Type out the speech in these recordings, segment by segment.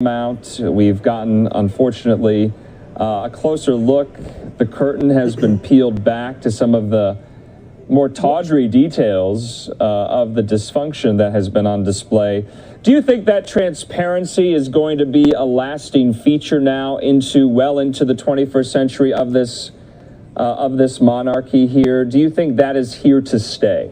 out. We've gotten, unfortunately, a closer look. The curtain has been peeled back to some of the more tawdry details of the dysfunction that has been on display. Do you think that transparency is going to be a lasting feature now well into the 21st century of this monarchy here? Do you think that is here to stay?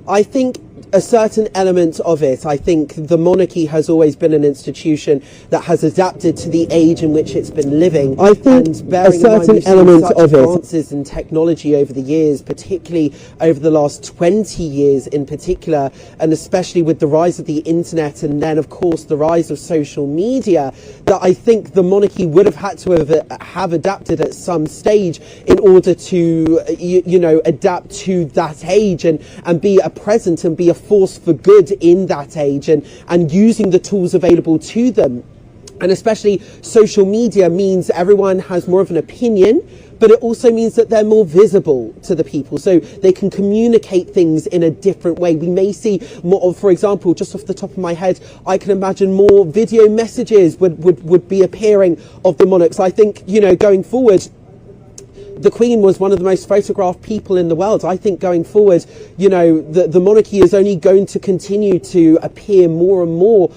I think a certain element of it. I think the monarchy has always been an institution that has adapted to the age in which it's been living. I think a certain element of it. Advances in technology over the years, particularly over the last 20 years in particular, and especially with the rise of the internet and then of course the rise of social media, that I think the monarchy would have had to have adapted at some stage in order to adapt to that age and be a present and be a force for good in that age and using the tools available to them. And especially social media means everyone has more of an opinion, but it also means that they're more visible to the people, so they can communicate things in a different way. We may see more, for example, just off the top of my head, I can imagine more video messages would be appearing of the monarchs. I think, going forward, the Queen was one of the most photographed people in the world. I think going forward, the monarchy is only going to continue to appear more and more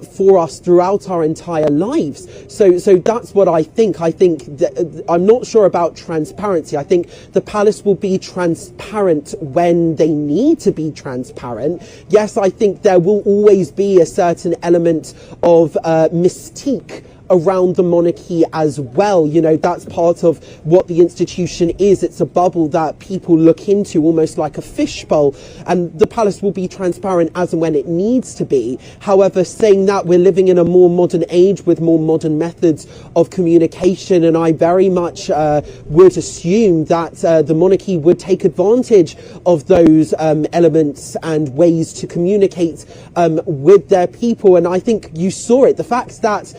for us throughout our entire lives. So that's what I think. I think that, I'm not sure about transparency. I think the palace will be transparent when they need to be transparent. Yes, I think there will always be a certain element of mystique around the monarchy as well. That's part of what the institution is. It's a bubble that people look into, almost like a fishbowl, and the palace will be transparent as and when it needs to be. However, saying that, we're living in a more modern age with more modern methods of communication, and I very much would assume that the monarchy would take advantage of those elements and ways to communicate with their people. And I think you saw it, the fact that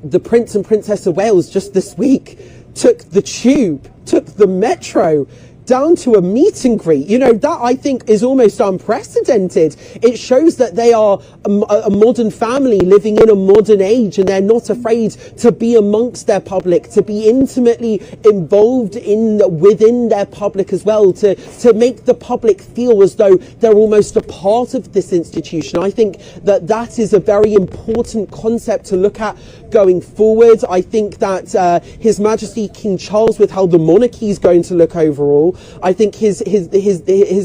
the Prince and Princess of Wales just this week took the tube, took the metro down to a meet and greet. That I think is almost unprecedented. It shows that they are a modern family living in a modern age, and they're not afraid to be amongst their public, to be intimately involved within their public as well, to make the public feel as though they're almost a part of this institution. I think that is a very important concept to look at going forward. I think that His Majesty King Charles, with how the monarchy is going to look overall, I think His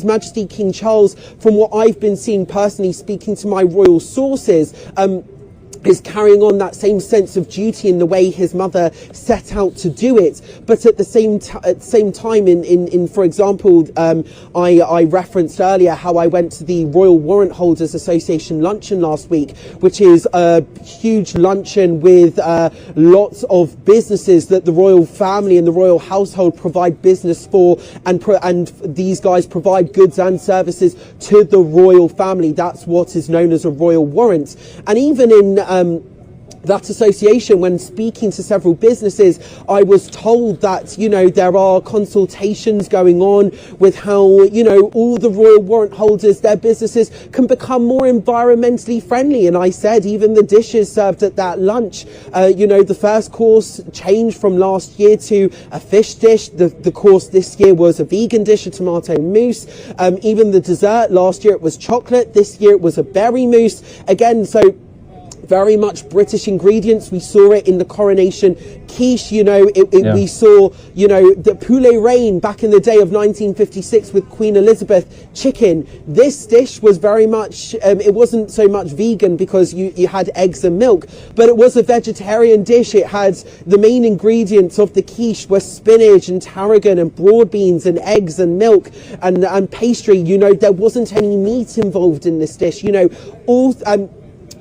Majesty King Charles, from what I've been seeing personally, speaking to my royal sources, is carrying on that same sense of duty in the way his mother set out to do it. But at the same time, in for example, I referenced earlier how I went to the Royal Warrant Holders Association luncheon last week, which is a huge luncheon with lots of businesses that the royal family and the royal household provide business for, and these guys provide goods and services to the royal family. That's what is known as a royal warrant. And even in that association, when speaking to several businesses, I was told that, there are consultations going on with how, all the royal warrant holders, their businesses can become more environmentally friendly. And I said, even the dishes served at that lunch, the first course changed from last year to a fish dish. The course this year was a vegan dish, a tomato mousse. Even the dessert, last year it was chocolate. This year it was a berry mousse. Again, so very much British ingredients. We saw it in the Coronation quiche. We saw, the poulet reine back in the day of 1956 with Queen Elizabeth chicken. This dish was very much, it wasn't so much vegan because you had eggs and milk, but it was a vegetarian dish. It had the main ingredients of the quiche were spinach and tarragon and broad beans and eggs and milk and pastry. There wasn't any meat involved in this dish.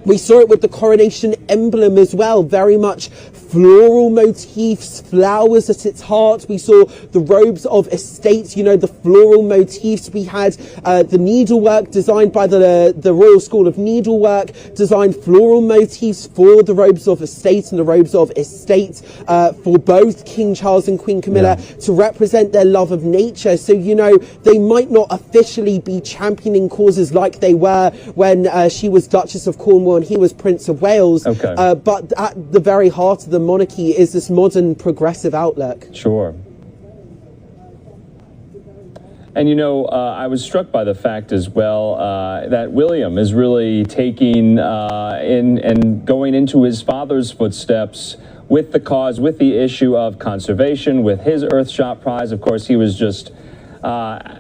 We saw it with the Coronation emblem as well, very much floral motifs, flowers at its heart. We saw the robes of estates, you know, the floral motifs. We had the needlework designed by the Royal School of Needlework, designed floral motifs for the robes of estate and the robes of estate for both King Charles and Queen Camilla to represent their love of nature. So, you know, they might not officially be championing causes like they were when she was Duchess of Cornwall and he was Prince of Wales. But at the very heart of the monarchy is this modern progressive outlook. Sure. And, you know, I was struck by the fact as well that William is really taking in and going into his father's footsteps with the cause, with the issue of conservation, with his Earthshot Prize. Of course, he was just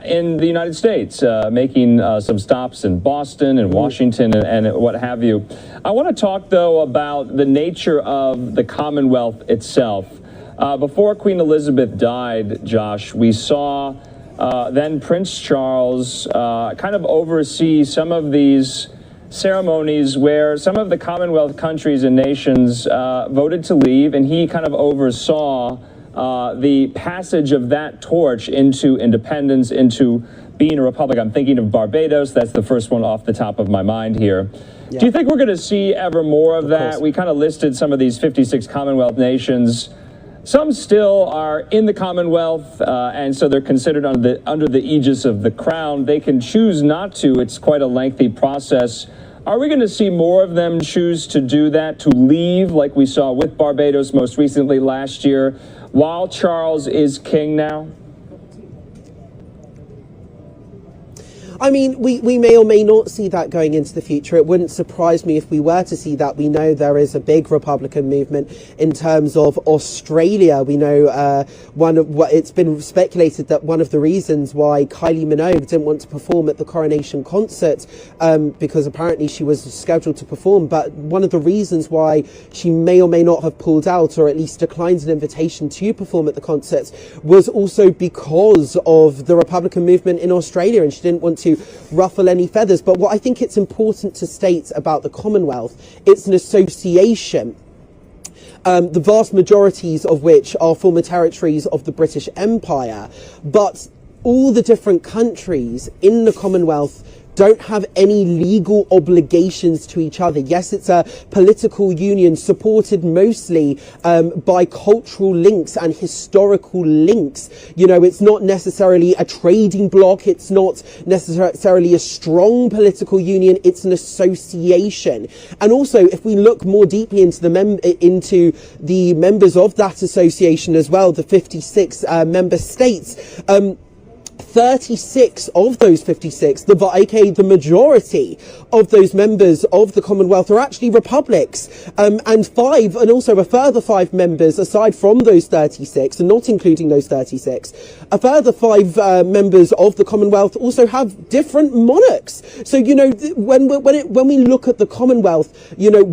in the United States, making some stops in Boston and Washington and what have you. I want to talk, though, about the nature of the Commonwealth itself. Before Queen Elizabeth died, Josh, we saw then Prince Charles kind of oversee some of these ceremonies where some of the Commonwealth countries and nations voted to leave, and he kind of oversaw the passage of that torch into independence, into being a republic. I'm thinking of Barbados. That's the first one off the top of my mind here. Do you think we're going to see ever more of that? We kind of listed some of these 56 Commonwealth nations. Some still are in the Commonwealth, and so they're considered under the aegis of the Crown. They can choose not to. It's quite a lengthy process. Are we going to see more of them choose to do that, to leave, like we saw with Barbados most recently last year, while Charles is king now? I mean, we may or may not see that going into the future. It wouldn't surprise me if we were to see that. We know there is a big Republican movement in terms of Australia. We know it's been speculated that one of the reasons why Kylie Minogue didn't want to perform at the Coronation concert, because apparently she was scheduled to perform, but one of the reasons why she may or may not have pulled out, or at least declined an invitation to perform at the concert, was also because of the Republican movement in Australia, and she didn't want to ruffle any feathers. But what I think it's important to state about the Commonwealth, it's an association, the vast majorities of which are former territories of the British Empire, but all the different countries in the Commonwealth don't have any legal obligations to each other. Yes, it's a political union supported mostly by cultural links and historical links. You know, it's not necessarily a trading bloc. It's not necessarily a strong political union. It's an association. And also, if we look more deeply into the members of that association as well, the 56 member states, 36 of those 56, aka the majority of those members of the Commonwealth, are actually republics, and also a further 5 members aside from those 36, and not including those 36, a further 5 members of the Commonwealth also have different monarchs. So, you know, when we look at the Commonwealth, you know,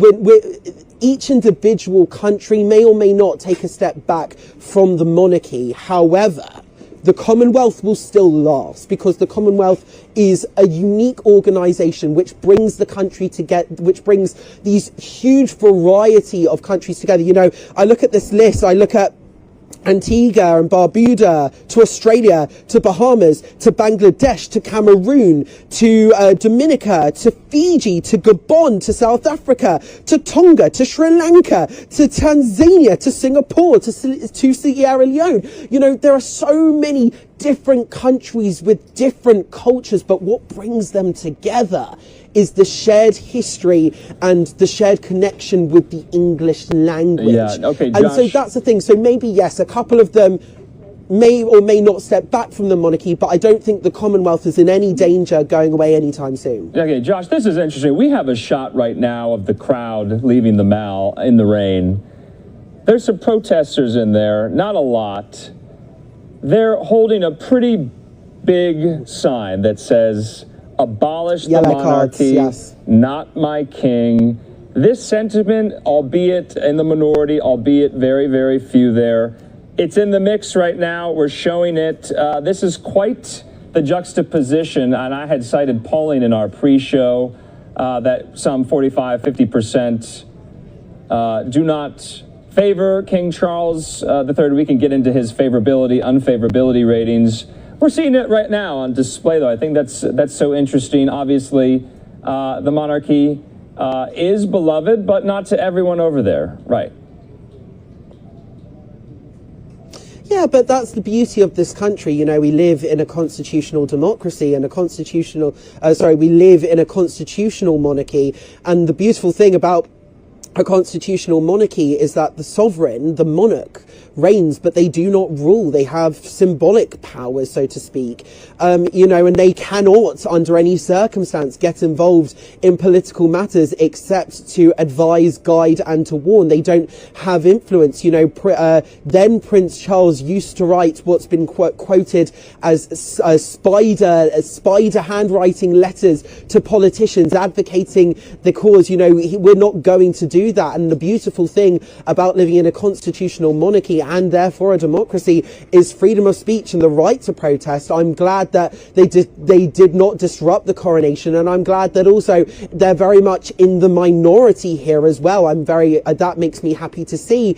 each individual country may or may not take a step back from the monarchy. However, the Commonwealth will still last, because the Commonwealth is a unique organisation which brings the country together, which brings these huge variety of countries together. You know, I look at this list, I look at Antigua and Barbuda, to Australia, to Bahamas, to Bangladesh, to Cameroon, to Dominica, to Fiji, to Gabon, to South Africa, to Tonga, to Sri Lanka, to Tanzania, to Singapore, to Sierra Leone. You know, there are so many different countries with different cultures, but what brings them together is the shared history and the shared connection with the English language. Yeah, okay, Josh. And so that's the thing. So maybe, yes, a couple of them may or may not step back from the monarchy, but I don't think the Commonwealth is in any danger going away anytime soon. Okay, Josh, this is interesting. We have a shot right now of the crowd leaving the Mall in the rain. There's some protesters in there, not a lot. They're holding a pretty big sign that says, "Abolish the monarchy, yes. Not my king." This sentiment, albeit in the minority, albeit very, very few there, it's in the mix right now. We're showing it. This is quite the juxtaposition, and I had cited polling in our pre-show that some 45, 50% do not favor King Charles III. We can get into his favorability, unfavorability ratings. We're seeing it right now on display, though. I think that's so interesting. Obviously, the monarchy is beloved, but not to everyone over there, right? Yeah, but that's the beauty of this country. You know, we live in a constitutional democracy and we live in a constitutional monarchy. And the beautiful thing about a constitutional monarchy is that the sovereign, the monarch, reigns, but they do not rule. They have symbolic powers, so to speak, you know, and they cannot, under any circumstance, get involved in political matters except to advise, guide, and to warn. They don't have influence. You know, then Prince Charles used to write what's been quoted as spider handwriting letters to politicians advocating the cause. You know, we're not going to do that. And the beautiful thing about living in a constitutional monarchy and therefore a democracy is freedom of speech and the right to protest. I'm glad that they did not disrupt the coronation, and I'm glad that also they're very much in the minority here as well. That makes me happy to see.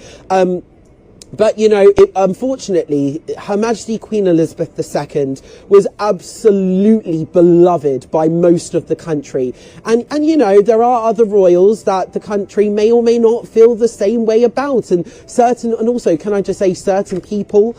But, you know, unfortunately, Her Majesty Queen Elizabeth II was absolutely beloved by most of the country. And you know, there are other royals that the country may or may not feel the same way about. And also, can I just say, certain people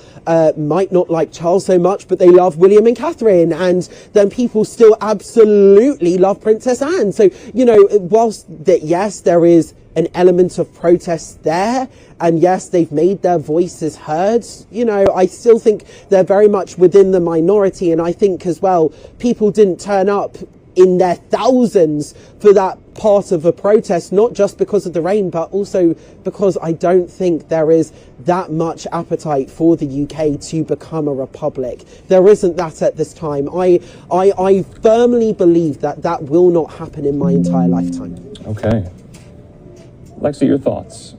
might not like Charles so much, but they love William and Catherine. And then people still absolutely love Princess Anne. So, you know, whilst that, yes, there is an element of protest there, and yes, they've made their voices heard, you know, I still think they're very much within the minority. And I think as well, people didn't turn up in their thousands for that part of a protest, not just because of the rain, but also because I don't think there is that much appetite for the UK to become a republic. There isn't that at this time. I firmly believe that will not happen in my entire lifetime. Okay. Lexi, your thoughts?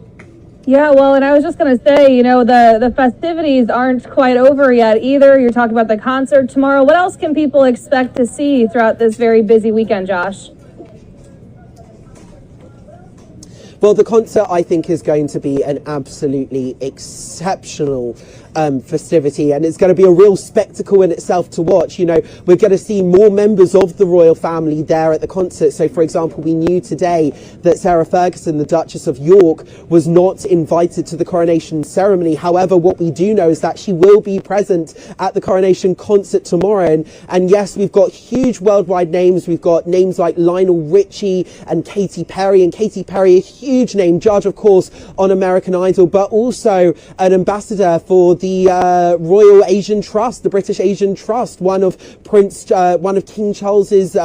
Yeah, well, and I was just going to say, you know, the festivities aren't quite over yet either. You're talking about the concert tomorrow. What else can people expect to see throughout this very busy weekend, Josh? Well, the concert, I think, is going to be an absolutely exceptional festivity, and it's going to be a real spectacle in itself to watch. You know, we're going to see more members of the royal family there at the concert. So, for example, we knew today that Sarah Ferguson, the Duchess of York, was not invited to the coronation ceremony. However, what we do know is that she will be present at the coronation concert tomorrow. And yes, we've got huge worldwide names. We've got names like Lionel Richie and Katy Perry. And Katy Perry, a huge name, judge, of course, on American Idol, but also an ambassador for the Royal Asian Trust, the British Asian Trust, one of King Charles's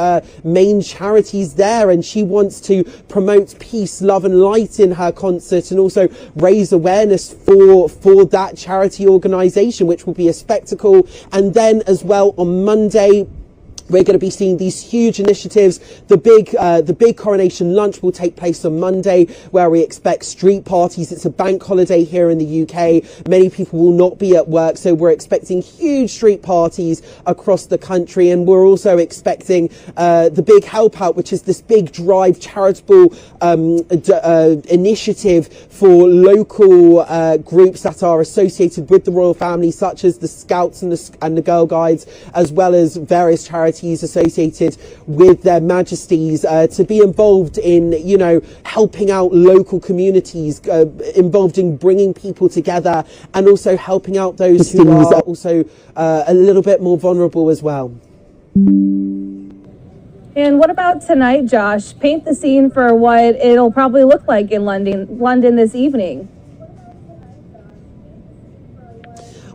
main charities there. And she wants to promote peace, love and light in her concert, and also raise awareness for that charity organisation, which will be a spectacle. And then as well on Monday, we're going to be seeing these huge initiatives. The big coronation lunch will take place on Monday, where we expect street parties. It's a bank holiday here in the UK. Many people will not be at work, so we're expecting huge street parties across the country. And we're also expecting the big help out, which is this big drive charitable initiative for local groups that are associated with the royal family, such as the Scouts and the Girl Guides, as well as various charities associated with their majesties, to be involved in, you know, helping out local communities, involved in bringing people together, and also helping out those who are also a little bit more vulnerable as well. And what about tonight, Josh? Paint the scene for what it'll probably look like in London this evening.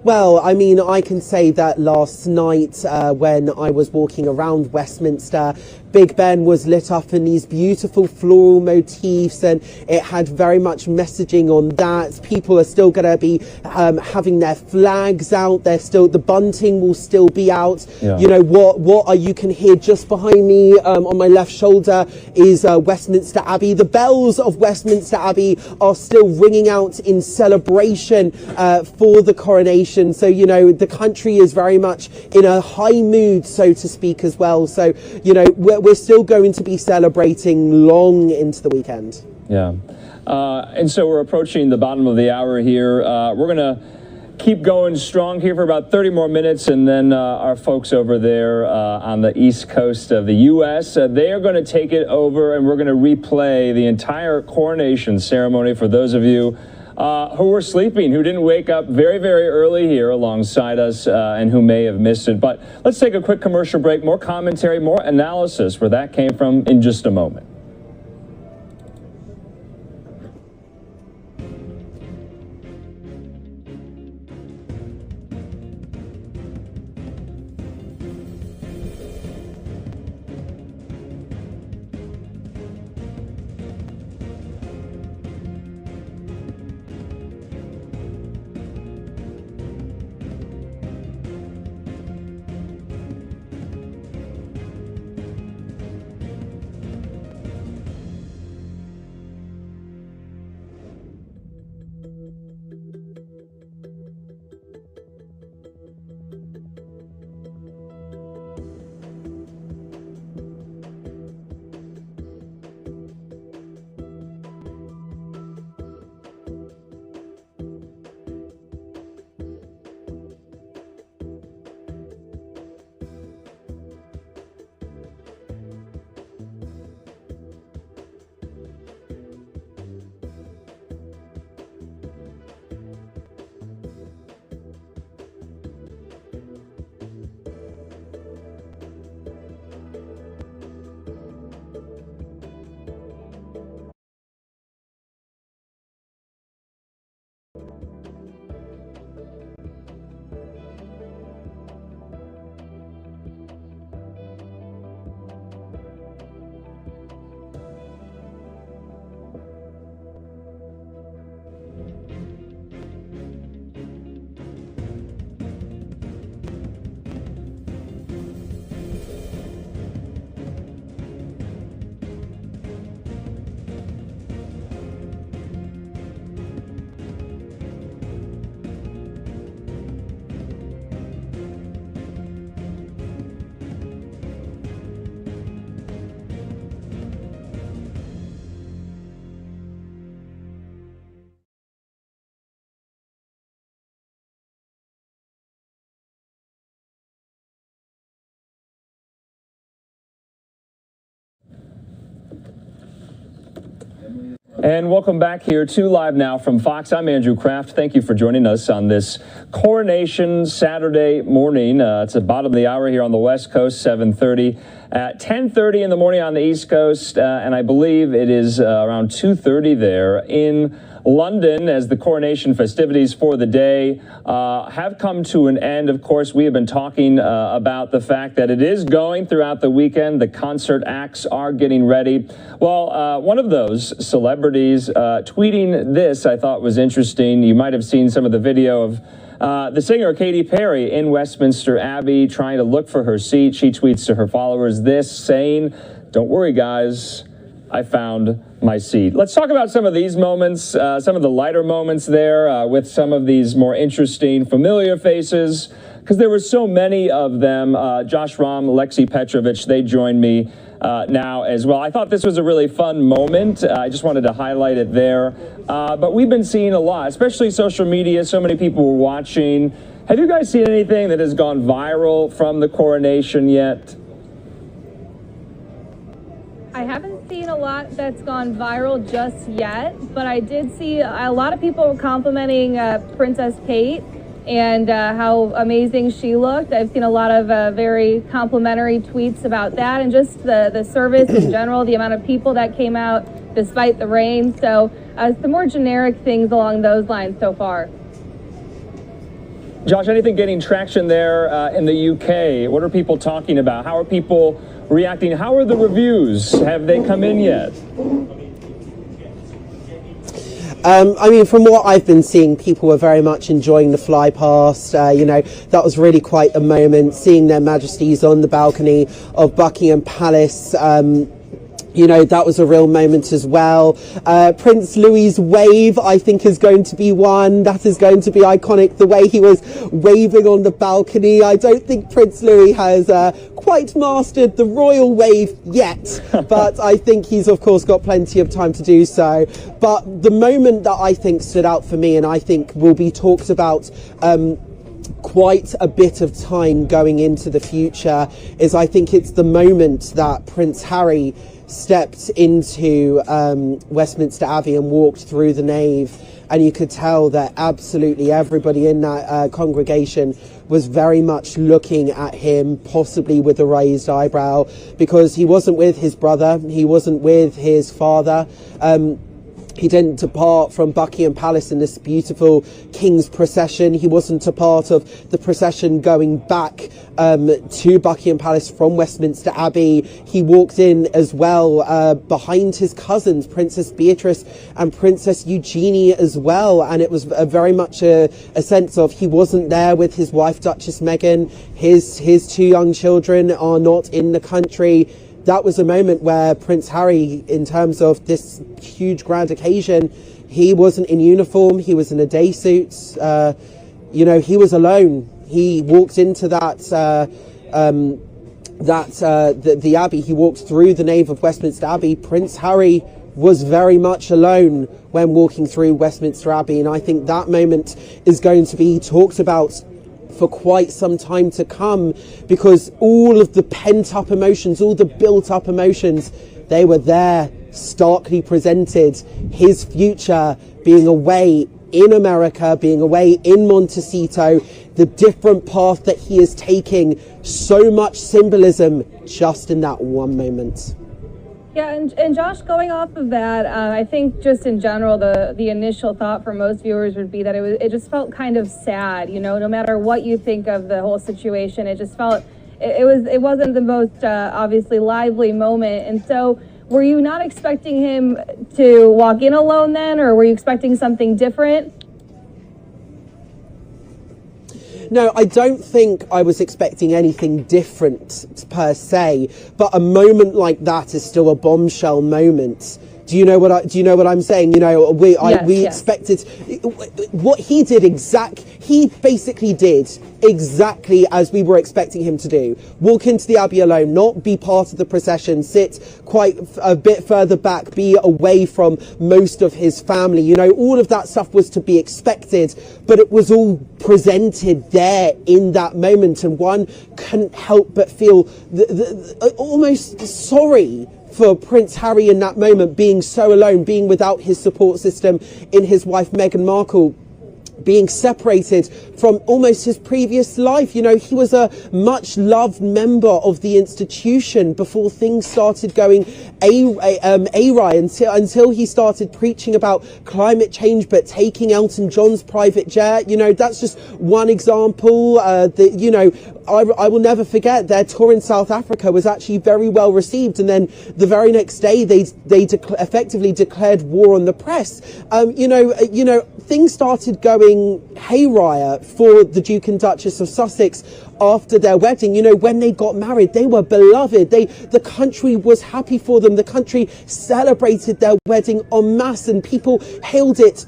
Well, I mean, I can say that last night when I was walking around Westminster, Big Ben was lit up in these beautiful floral motifs, and it had very much messaging on that. People are still going to be having their flags out. The bunting will still be out. Yeah. You know, you can hear just behind me on my left shoulder is Westminster Abbey. The bells of Westminster Abbey are still ringing out in celebration for the coronation. So, you know, the country is very much in a high mood, so to speak, as well. So, you know, we're still going to be celebrating long into the weekend. Yeah. And so we're approaching the bottom of the hour here. We're going to keep going strong here for about 30 more minutes, and then our folks over there on the east coast of the U.S., they are going to take it over, and we're going to replay the entire coronation ceremony for those of you who were sleeping, who didn't wake up very, very early here alongside us, and who may have missed it. But let's take a quick commercial break, more commentary, more analysis where that came from in just a moment. And welcome back here to Live Now from Fox. I'm Andrew Kraft. Thank you for joining us on this Coronation Saturday morning. It's the bottom of the hour here on the West Coast, 7:30. At 10:30 in the morning on the East Coast, and I believe it is around 2:30 there in London, as the coronation festivities for the day have come to an end. Of course, we have been talking about the fact that it is going throughout the weekend. The concert acts are getting ready. Well, one of those celebrities tweeting this I thought was interesting. You might have seen some of the video of the singer Katy Perry in Westminster Abbey trying to look for her seat. She tweets to her followers this, saying, "Don't worry, guys, I found my seat." Let's talk about some of these moments, some of the lighter moments there with some of these more interesting, familiar faces, because there were so many of them. Josh Ram, Alexei Petrovich, they joined me now as well. I thought this was a really fun moment. I just wanted to highlight it there. But we've been seeing a lot, especially social media. So many people were watching. Have you guys seen anything that has gone viral from the coronation yet? I haven't seen a lot that's gone viral just yet, but I did see a lot of people complimenting Princess Kate and how amazing she looked. I've seen a lot of very complimentary tweets about that, and just the service in general, the amount of people that came out despite the rain. So some more generic things along those lines so far. Josh, anything getting traction there in the UK? What are people talking about? How are people reacting? How are the reviews? Have they come in yet? I mean, from what I've been seeing, people were very much enjoying the fly past. You know, that was really quite a moment, seeing their majesties on the balcony of Buckingham Palace. You know, that was a real moment as well. Prince Louis's wave, I think, is going to be one that is going to be iconic. The way he was waving on the balcony. I don't think Prince Louis has quite mastered the royal wave yet, but I think he's, of course, got plenty of time to do so. But the moment that I think stood out for me, and I think will be talked about quite a bit of time going into the future, is I think it's the moment that Prince Harry stepped into Westminster Abbey and walked through the nave, and you could tell that absolutely everybody in that congregation was very much looking at him, possibly with a raised eyebrow, because he wasn't with his brother, he wasn't with his father. He didn't depart from Buckingham Palace in this beautiful King's procession. He wasn't a part of the procession going back to Buckingham Palace from Westminster Abbey. He walked in as well behind his cousins, Princess Beatrice and Princess Eugenie as well. And it was very much a sense of he wasn't there with his wife, Duchess Meghan. His two young children are not in the country. That was a moment where Prince Harry, in terms of this huge grand occasion, he wasn't in uniform, he was in a day suit, you know, he was alone. He walked into the Abbey, he walked through the nave of Westminster Abbey. Prince Harry was very much alone when walking through Westminster Abbey, and I think that moment is going to be talked about for quite some time to come, because all of the pent-up emotions, all the built-up emotions, they were there, starkly presented. His future being away in America, being away in Montecito, the different path that he is taking, so much symbolism just in that one moment. Yeah, and Josh, going off of that, I think just in general, the initial thought for most viewers would be that it just felt kind of sad, you know, no matter what you think of the whole situation, it just felt, it wasn't the most obviously lively moment. And so were you not expecting him to walk in alone then, or were you expecting something different? No, I don't think I was expecting anything different per se, but a moment like that is still a bombshell moment. Do you know what I'm saying? You know, we expected what he did he basically did exactly as we were expecting him to do. Walk into the Abbey alone, not be part of the procession, sit quite a bit further back, be away from most of his family. You know, all of that stuff was to be expected, but it was all presented there in that moment, and one couldn't help but feel almost sorry for Prince Harry in that moment, being so alone, being without his support system in his wife Meghan Markle, being separated from almost his previous life. You know, he was a much loved member of the institution before things started going awry, until he started preaching about climate change but taking Elton John's private jet. You know, that's just one example. You know, I will never forget their tour in South Africa was actually very well received, and then the very next day they effectively declared war on the press. You know, things started going haywire for the Duke and Duchess of Sussex after their wedding. You know, when they got married, they were beloved. The country was happy for them. The country celebrated their wedding en masse, and people hailed it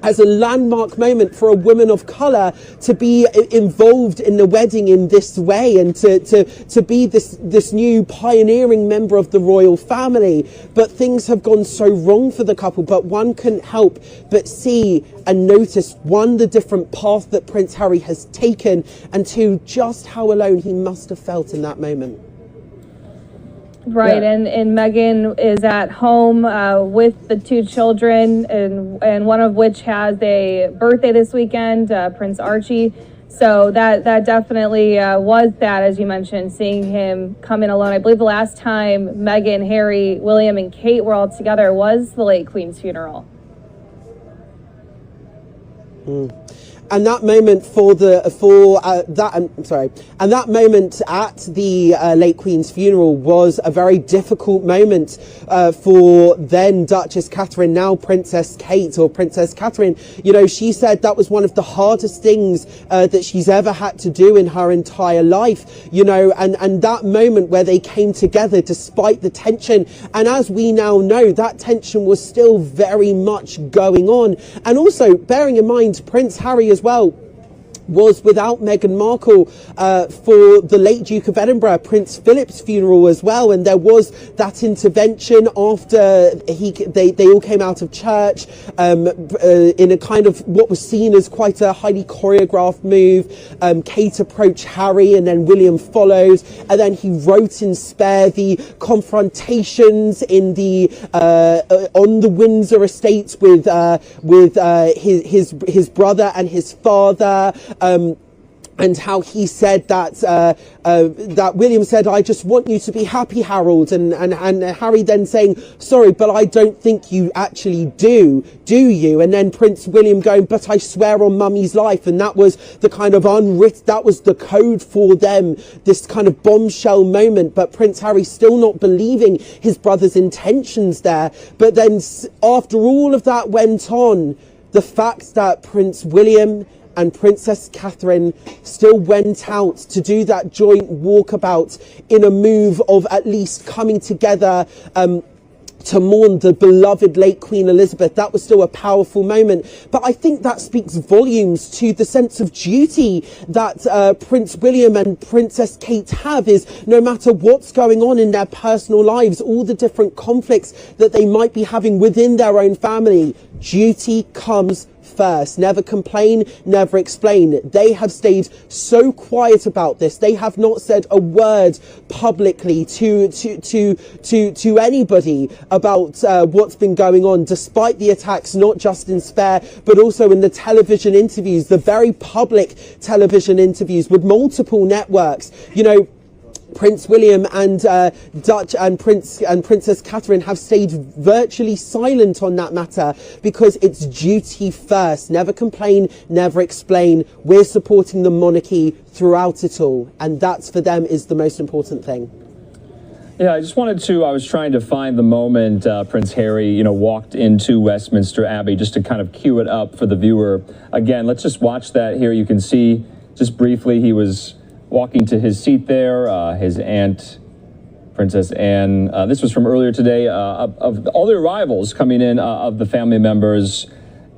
as a landmark moment for a woman of colour to be involved in the wedding in this way, and to be this new pioneering member of the royal family. But things have gone so wrong for the couple, but one couldn't help but see and notice, one, the different path that Prince Harry has taken, and two, just how alone he must have felt in that moment. Right, yeah. And Meghan is at home with the two children, and one of which has a birthday this weekend, Prince Archie. So that definitely was that, as you mentioned, seeing him come in alone. I believe the last time Meghan, Harry, William, and Kate were all together was the late Queen's funeral. And that moment and that moment at the late Queen's funeral was a very difficult moment for then Duchess Catherine, now Princess Kate or Princess Catherine. You know, she said that was one of the hardest things that she's ever had to do in her entire life. You know, and that moment where they came together despite the tension, and as we now know, that tension was still very much going on. And also bearing in mind, Prince Harry as well was without Meghan Markle for the late Duke of Edinburgh, Prince Philip's funeral as well, and there was that intervention after they all came out of church in a kind of what was seen as quite a highly choreographed move. Kate approached Harry, and then William follows, and then he wrote in spare the confrontations in the on the Windsor estates with his brother and his father. And how he said that that William said, "I just want you to be happy, Harold," and Harry then saying, "Sorry, but I don't think you actually do you?" And then Prince William going, "But I swear on Mummy's life," and that was the kind of that was the code for them, this kind of bombshell moment. But Prince Harry still not believing his brother's intentions there. But then after all of that went on, the fact that Prince William and Princess Catherine still went out to do that joint walkabout in a move of at least coming together to mourn the beloved late Queen Elizabeth. That was still a powerful moment. But I think that speaks volumes to the sense of duty that Prince William and Princess Kate have, is no matter what's going on in their personal lives, all the different conflicts that they might be having within their own family, duty comes first. Never complain, never explain. They have stayed so quiet about this. They have not said a word publicly to anybody about what's been going on, despite the attacks, not just in Spare, but also in the television interviews, the very public television interviews with multiple networks. You know, Prince William and Princess Catherine have stayed virtually silent on that matter because it's duty first. Never complain, never explain. We're supporting the monarchy throughout it all, and that's for them is the most important thing. Yeah, I was trying to find the moment Prince Harry, walked into Westminster Abbey, just to kind of cue it up for the viewer. Again, let's just watch that here. You can see just briefly he was walking to his seat there, his aunt, Princess Anne. This was from earlier today, of all the arrivals coming in of the family members.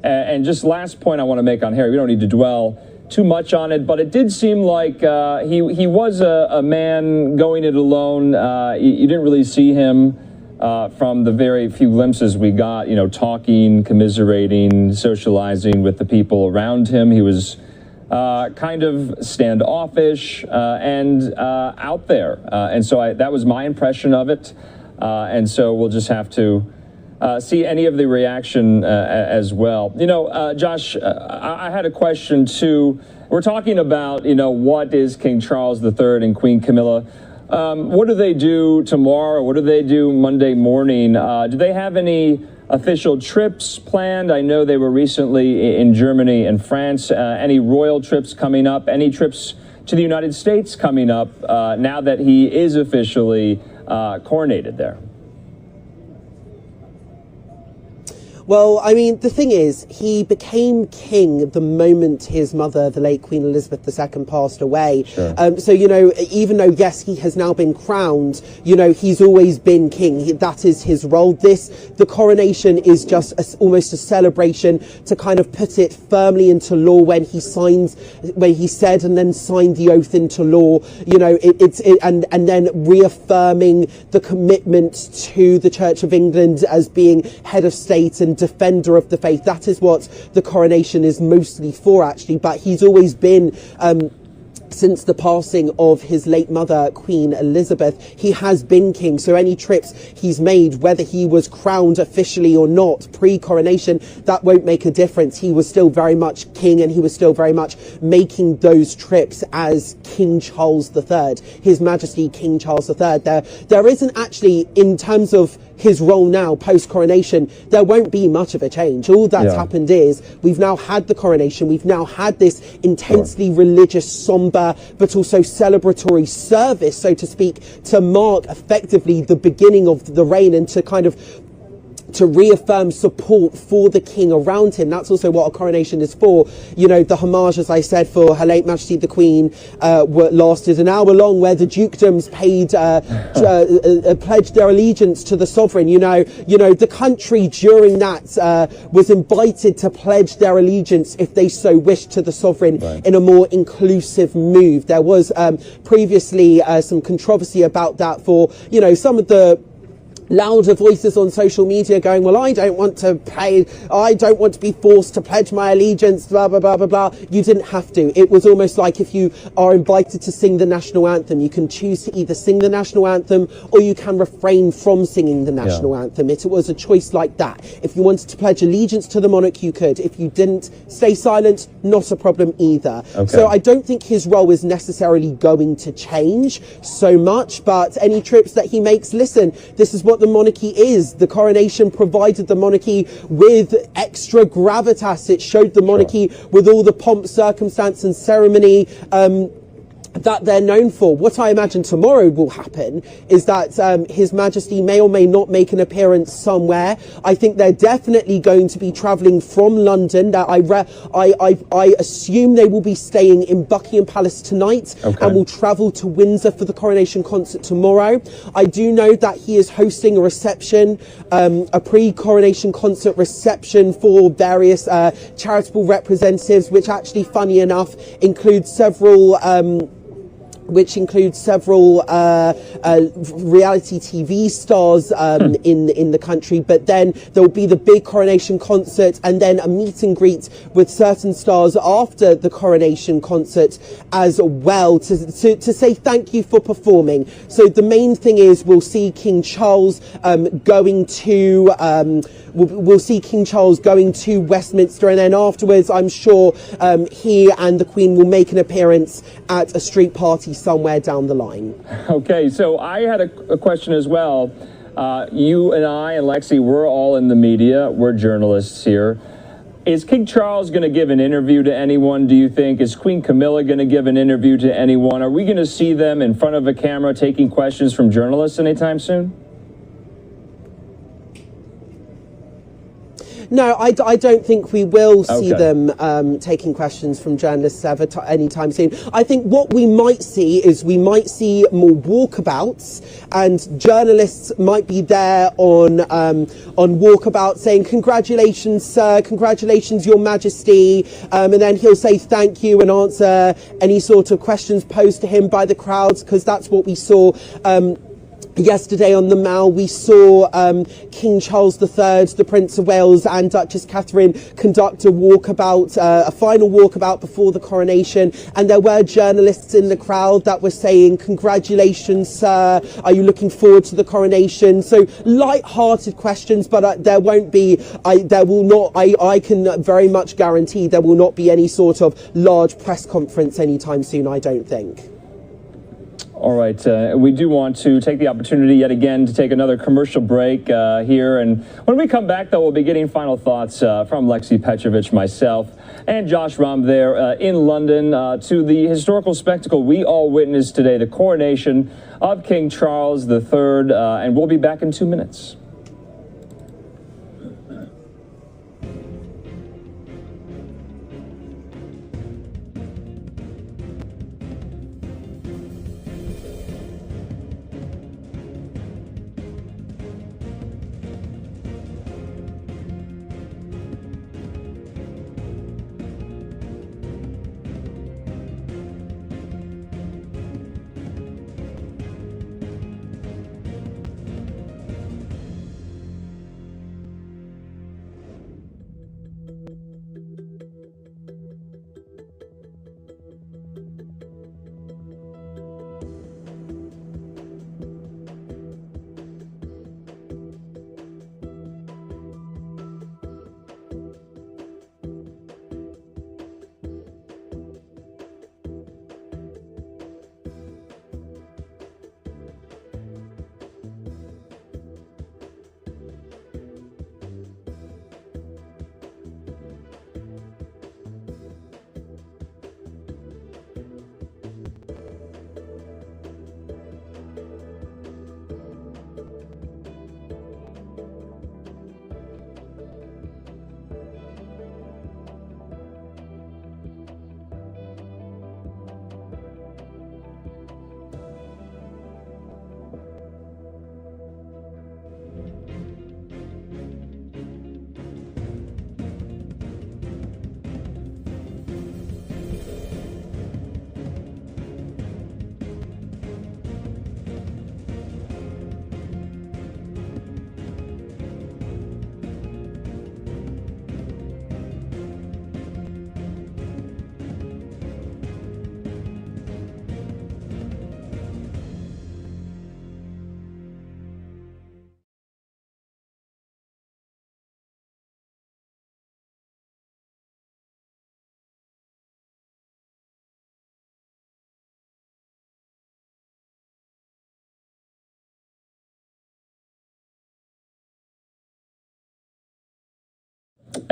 And just last point I want to make on Harry, we don't need to dwell too much on it, but it did seem like he was a man going it alone. You didn't really see him from the very few glimpses we got, talking, commiserating, socializing with the people around him. He was kind of standoffish and out there. And so that was my impression of it. And so we'll just have to see any of the reaction as well. Josh, I had a question too. We're talking about, what is King Charles III and Queen Camilla? What do they do tomorrow? What do they do Monday morning? Do they have any official trips planned? I know they were recently in Germany and France. Any royal trips coming up? Any trips to the United States coming up now that he is officially coronated there? Well, I mean, the thing is, he became king the moment his mother, the late Queen Elizabeth II, passed away. Sure. So, even though, yes, he has now been crowned, he's always been king. That is his role. The coronation is just almost a celebration to kind of put it firmly into law when he said and then signed the oath into law, and then reaffirming the commitment to the Church of England as being head of state and defender of the faith. That is what the coronation is mostly for, actually. But he's always been since the passing of his late mother, Queen Elizabeth, he has been king. So any trips he's made, whether he was crowned officially or not, pre-coronation, that won't make a difference. He was still very much king, and he was still very much making those trips as King Charles III, His Majesty King Charles III. There isn't actually, in terms of his role now post-coronation, there won't be much of a change. All that's happened is we've now had the coronation, we've now had this intensely religious, somber, but also celebratory service, so to speak, to mark effectively the beginning of the reign and to kind of to reaffirm support for the king around him. That's also what a coronation is for. You know, the homage, as I said, for Her late Majesty the Queen lasted an hour long, where the dukedoms pledged their allegiance to the sovereign. You know, the country during that was invited to pledge their allegiance, if they so wished, to the sovereign in a more inclusive move. There was previously some controversy about that for, you know, some of the louder voices on social media going, well, I don't want to be forced to pledge my allegiance, blah, blah, blah, blah, blah. You didn't have to. It was almost like if you are invited to sing the national anthem, you can choose to either sing the national anthem or you can refrain from singing the national anthem. It was a choice like that. If you wanted to pledge allegiance to the monarch, you could. If you didn't, stay silent, not a problem either. So I don't think his role is necessarily going to change so much, but any trips that he makes, listen, this is what the monarchy is. The coronation provided the monarchy with extra gravitas. It showed the monarchy with all the pomp, circumstance and ceremony that they're known for. What I imagine tomorrow will happen is that His Majesty may or may not make an appearance somewhere. I think they're definitely going to be travelling from London. I assume they will be staying in Buckingham Palace tonight and will travel to Windsor for the coronation concert tomorrow. I do know that he is hosting a reception, a pre-coronation concert reception for various charitable representatives, which actually, funny enough, includes several reality TV stars in the country. But then there will be the big coronation concert and then a meet and greet with certain stars after the coronation concert as well to say thank you for performing. So the main thing is we'll see King Charles going to Westminster, and then afterwards I'm sure he and the Queen will make an appearance at a street party somewhere down the line. Okay, so I had a question as well. You and I and Lexi, we're all in the media. We're journalists here. Is King Charles going to give an interview to anyone, do you think? Is Queen Camilla going to give an interview to anyone? Are we going to see them in front of a camera taking questions from journalists anytime soon? No, I don't think we will see them taking questions from journalists ever anytime soon. I think what we might see is we might see more walkabouts, and journalists might be there on walkabout saying, congratulations, sir, congratulations, Your Majesty, and then he'll say thank you and answer any sort of questions posed to him by the crowds, because that's what we saw yesterday on the Mall. We saw King Charles III, the Prince of Wales, and Duchess Catherine conduct a walkabout, a final walkabout before the coronation, and there were journalists in the crowd that were saying, congratulations, sir, are you looking forward to the coronation? So light-hearted questions, but there won't be, I can very much guarantee there will not be any sort of large press conference anytime soon, I don't think. All right, we do want to take the opportunity yet again to take another commercial break here. And when we come back, though, we'll be getting final thoughts from Lexi Petrovich, myself, and Josh Rom there in London to the historical spectacle we all witnessed today, the coronation of King Charles III. And we'll be back in 2 minutes.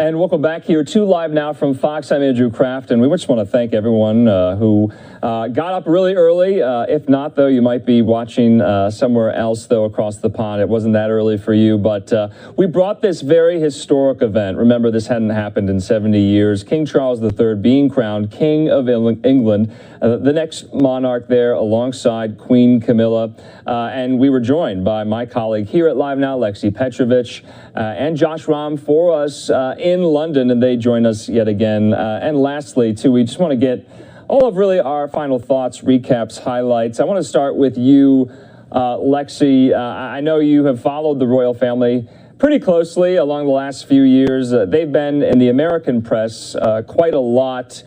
And welcome back here to Live Now from Fox. I'm Andrew Kraft, and we just want to thank everyone who got up really early. If not, though, you might be watching somewhere else, though, across the pond. It wasn't that early for you, but we brought this very historic event. Remember, this hadn't happened in 70 years. King Charles III being crowned King of England, the next monarch there alongside Queen Camilla. And we were joined by my colleague here at Live Now, Lexi Petrovich, and Josh Rahm for us in London, and they join us yet again. And lastly, too, we just want to get all of really our final thoughts, recaps, highlights. I want to start with you, Lexi. I know you have followed the royal family pretty closely along the last few years. They've been in the American press quite a lot.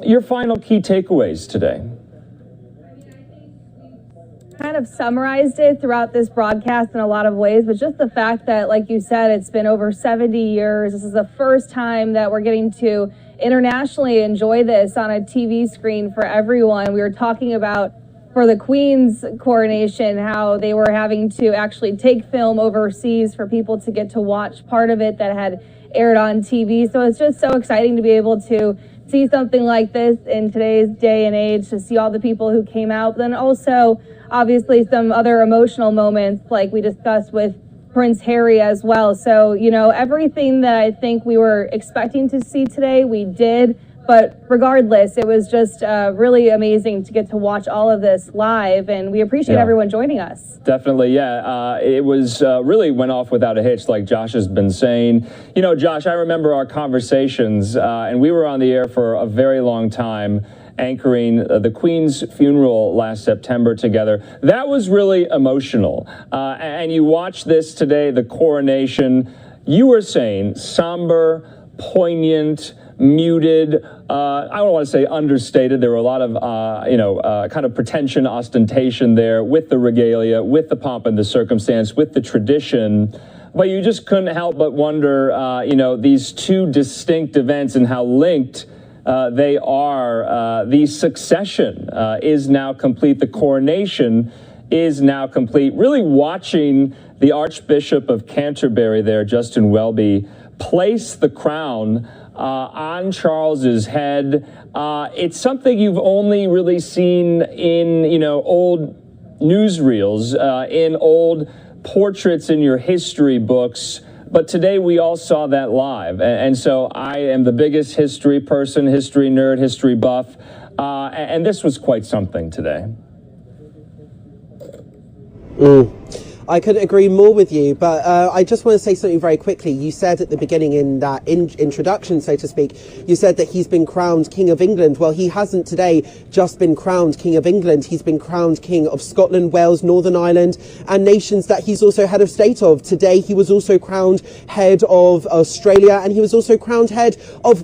Your final key takeaways today? Kind of summarized it throughout this broadcast in a lot of ways, but just the fact that, like you said, it's been over 70 years. This is the first time that we're getting to internationally enjoy this on a TV screen for everyone. We were talking about for the Queen's coronation, how they were having to actually take film overseas for people to get to watch part of it that had aired on TV. So it's just so exciting to be able to see something like this in today's day and age, to see all the people who came out. But then also, obviously, some other emotional moments like we discussed with Prince Harry as well. So, you know, everything that I think we were expecting to see today, we did. But regardless, it was just really amazing to get to watch all of this live, and we appreciate everyone joining us. Definitely, yeah. It was really went off without a hitch, like Josh has been saying. You know, Josh, I remember our conversations, and we were on the air for a very long time, anchoring the Queen's funeral last September together. That was really emotional. And you watch this today, the coronation, you were saying somber, poignant, muted, I don't want to say understated. There were a lot of, kind of pretension, ostentation there with the regalia, with the pomp and the circumstance, with the tradition. But you just couldn't help but wonder, these two distinct events and how linked they are. The succession is now complete. The coronation is now complete. Really watching the Archbishop of Canterbury there, Justin Welby, place the crown on Charles's head. It's something you've only really seen in, old newsreels, in old portraits in your history books. But today we all saw that live. And so I am the biggest history person, history nerd, history buff. And this was quite something today. I couldn't agree more with you, but I just want to say something very quickly. You said at the beginning in that introduction, so to speak, you said that he's been crowned King of England. Well, he hasn't today just been crowned King of England. He's been crowned King of Scotland, Wales, Northern Ireland, and nations that he's also head of state of. Today, he was also crowned head of Australia, and he was also crowned head of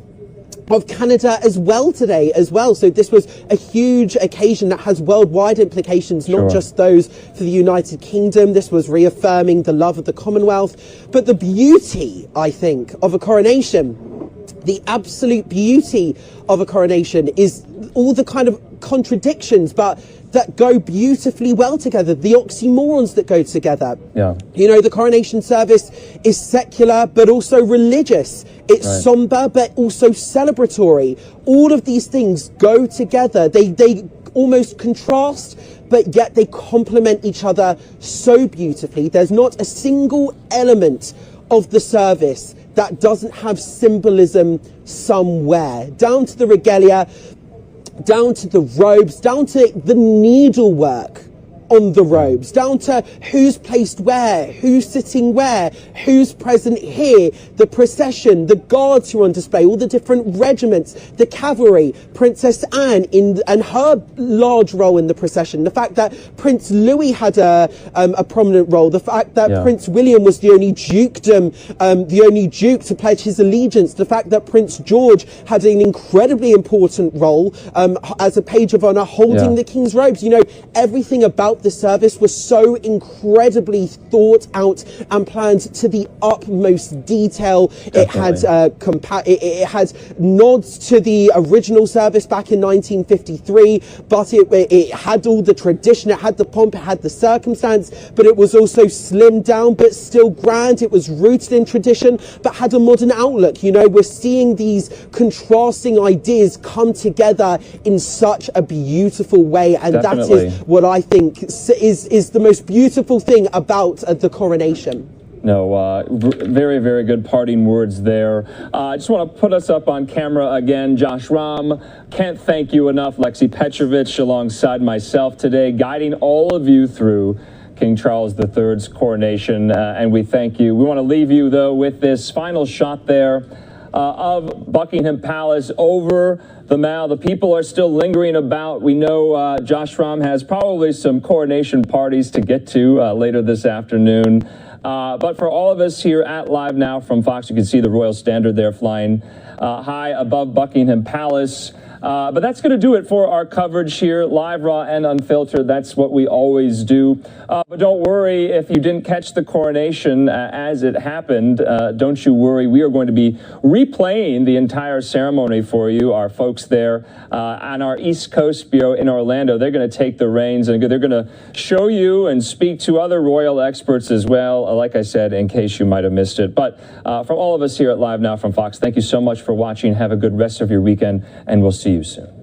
Canada as well today as well. So this was a huge occasion that has worldwide implications, not just those for the United Kingdom. This was reaffirming the love of the Commonwealth. But the beauty, I think, of a coronation, the absolute beauty of a coronation is all the kind of contradictions, but that go beautifully well together, the oxymorons that go together. Yeah. The coronation service is secular, but also religious. It's somber, but also celebratory. All of these things go together. They almost contrast, but yet they complement each other so beautifully. There's not a single element of the service that doesn't have symbolism somewhere, down to the regalia, down to the robes, down to the needlework on the robes, down to who's placed where, who's sitting where, who's present here, the procession, the guards who are on display, all the different regiments, the cavalry, Princess Anne and her large role in the procession, the fact that Prince Louis had a prominent role, the fact that Prince William was the only dukedom, the only duke to pledge his allegiance, the fact that Prince George had an incredibly important role as a page of honor holding the king's robes. Everything about the service was so incredibly thought out and planned to the utmost detail. It had nods to the original service back in 1953, but it had all the tradition, it had the pomp, it had the circumstance, but it was also slimmed down but still grand. It was rooted in tradition but had a modern outlook. You know, we're seeing these contrasting ideas come together in such a beautiful way, and Definitely. that is what I think is the most beautiful thing about the coronation. No, very, very good parting words there. I just want to put us up on camera again. Josh Rahm, can't thank you enough. Lexi Petrovich alongside myself today, guiding all of you through King Charles III's coronation, and we thank you. We want to leave you, though, with this final shot there of Buckingham Palace over the Mall. The people are still lingering about. We know Josh Rahm has probably some coronation parties to get to later this afternoon. But for all of us here at Live Now from Fox, you can see the Royal Standard there flying high above Buckingham Palace. But that's going to do it for our coverage here, live, raw, and unfiltered. That's what we always do. But don't worry if you didn't catch the coronation as it happened. Don't you worry. We are going to be replaying the entire ceremony for you. Our folks there on our East Coast Bureau in Orlando, they're going to take the reins and they're going to show you and speak to other royal experts as well, like I said, in case you might have missed it. But from all of us here at Live Now from Fox, thank you so much for watching. Have a good rest of your weekend, and we'll see you soon.